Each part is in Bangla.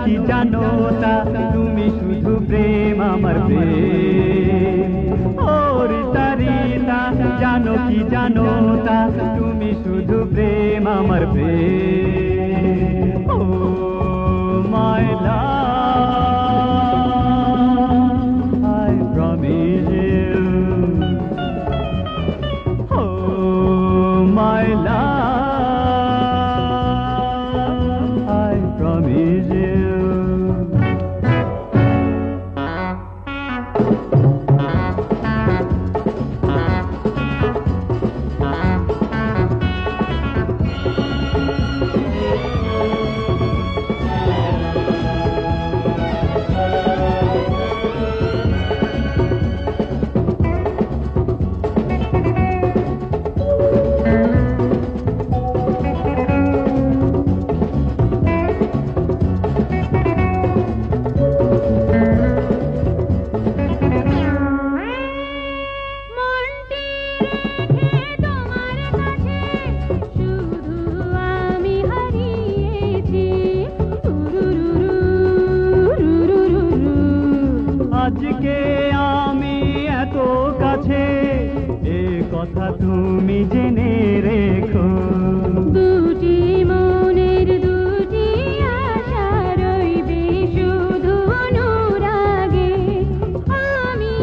কি জানো তা তুমি শুধু প্রেম আমার প্রেম ও রিতা রিতা জানো কি জানো তা তুমি শুধু প্রেম আমার প্রেম oh my love I promise you oh my love I promise you আজকে আমি এত কাছে এ কথা তুমি জেনে রেখো দুটি মনের দুটি আশা রইবে শুধু অনুরাগে আমি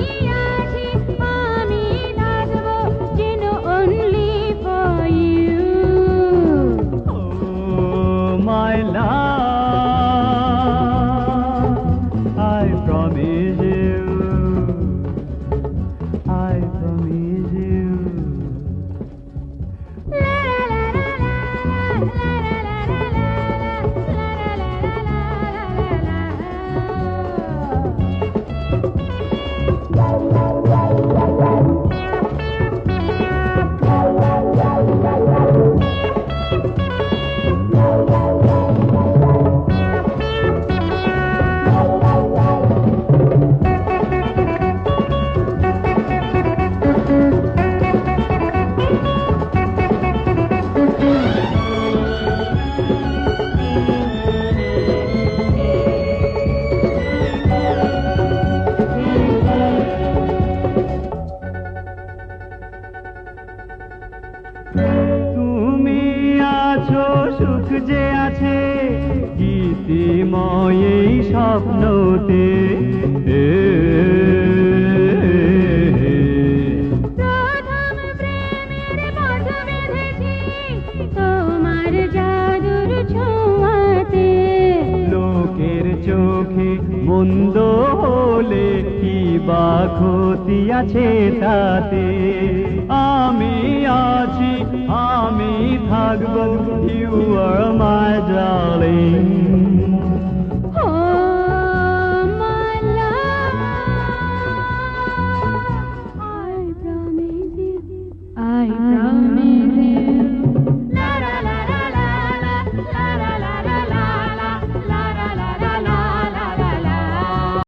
আছি আমি থাকবো যেন only for you oh my love I promise you I promise you তুমি আছো সুখ যে আছে গীতিময় এই স্বপ্নতে প্রথম প্রেমের বাঁধ বেঁধেছি তোমার জাদুর ছোঁয়াতে লোকের চোখে মন্দ হলে কি বা ক্ষতি আছে তাতে আমি আছি আমি থাকবো you are my darling Oh my love I promise you I promise